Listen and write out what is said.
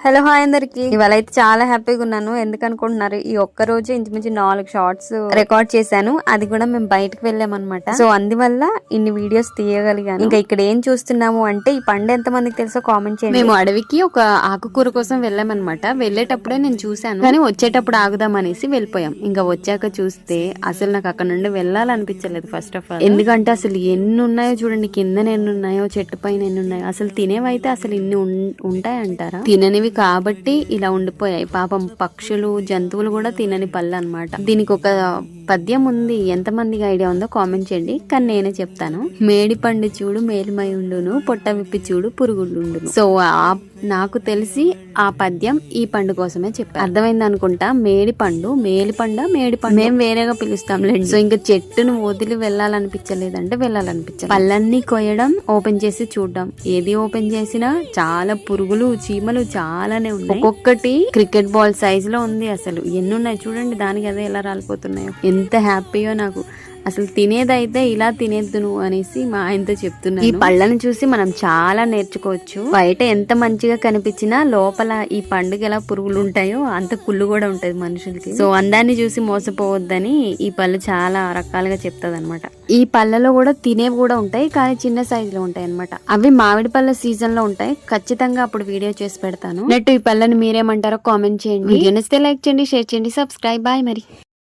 Hello hi అందరికి. ఇవాళ అయితే చాలా హ్యాపీగా ఉన్నాను. ఎందుకు అనుకుంటున్నారు, ఈ ఒక్క రోజు ఇంచుమించు 4 షార్ట్స్ రికార్డ్ చేశాను. అది కూడా మేము బయటకు వెళ్ళామన్నమాట. సో అందువల్ల ఇన్ని వీడియోస్ తీయగలిగాను. ఇంకా ఇక్కడ ఏం చూస్తున్నాము అంటే, ఈ పండు ఎంత మందికి తెలుసో కామెంట్ చేయండి. మేము అడవికి ఒక ఆకుకూర కోసం వెళ్ళామన్నమాట. వెళ్ళేటప్పుడే నేను చూశాను, కానీ వచ్చేటప్పుడు ఆగుదాం అనేసి వెళ్ళిపోయాం. ఇంకా వచ్చాక చూస్తే అసలు నాకు అక్కడ నుండి వెళ్ళాలనిపించలేదు ఫస్ట్ ఆఫ్ ఆల్. ఎందుకంటే అసలు ఎన్ని ఉన్నాయో చూడండి, కింద ఎన్ని ఉన్నాయో, చెట్టు పైన ఎన్ని ఉన్నాయో. అసలు తినేవైతే అసలు ఇన్ని ఉంటాయంటారా? తిననివి కాబట్టి ఇలా ఉండిపోయాయి. పాపం పక్షులు, జంతువులు కూడా తినని పళ్ళు అన్నమాట. దీనికి ఒక పద్యం ఉంది, ఎంతమందికి ఐడియా ఉందో కామెంట్ చేయండి, కానీ నేనే చెప్తాను. మేడి పండు చూడు మేలిమై ఉండును, పొట్ట విప్పి చూడు పురుగులుండును. సో నాకు తెలిసి ఆ పద్యం ఈ పండు కోసమే చెప్పారు. అర్థమైంది అనుకుంటా. మేడి పండు, మేడి పండు మేము వేరేగా పిలుస్తాంలేండి. సో ఇంకా చెట్టును వదిలి వెళ్ళాలనిపించలేదంటే వెళ్ళాలనిపించలేదు. పళ్ళన్నీ కొయ్యడం, ఓపెన్ చేసి చూడడం. ఏది ఓపెన్ చేసినా చాలా పురుగులు, చీమలు చాలానే ఉన్నాయి. ఒక్కొక్కటి క్రికెట్ బాల్ సైజ్ లో ఉంది. అసలు ఎన్ని ఉన్నాయి చూడండి, దానికి అదే ఎలా రాలిపోతున్నాయో. ఎంత హ్యాపీయో నాకు. అసలు తినేదైతే ఇలా తినేద్దు నువ్వు అనేసి మా ఆయనతో చెప్తున్నాను. ఈ పళ్ళని చూసి మనం చాలా నేర్చుకోవచ్చు. బయట ఎంత మంచిగా కనిపించినా లోపల ఈ పండుగ ఎలా పురుగులు ఉంటాయో అంత కుళ్ళు కూడా ఉంటది మనుషులకి. సో అందాన్ని చూసి మోసపోవద్దని ఈ పళ్ళు చాలా రకాలుగా చెప్తాది అనమాట. ఈ పళ్ళలో కూడా తినేవి కూడా ఉంటాయి, కానీ చిన్న సైజ్ లో ఉంటాయి అనమాట. అవి మామిడి పళ్ళ సీజన్ లో ఉంటాయి. ఖచ్చితంగా అప్పుడు వీడియో చేసి పెడతాను. నెట్ ఈ పళ్ళని మీరేమంటారో కామెంట్ చేయండి. వీడియో నచ్చితే లైక్ చేయండి, షేర్ చేయండి, సబ్స్క్రైబ్. బాయ్ మరి.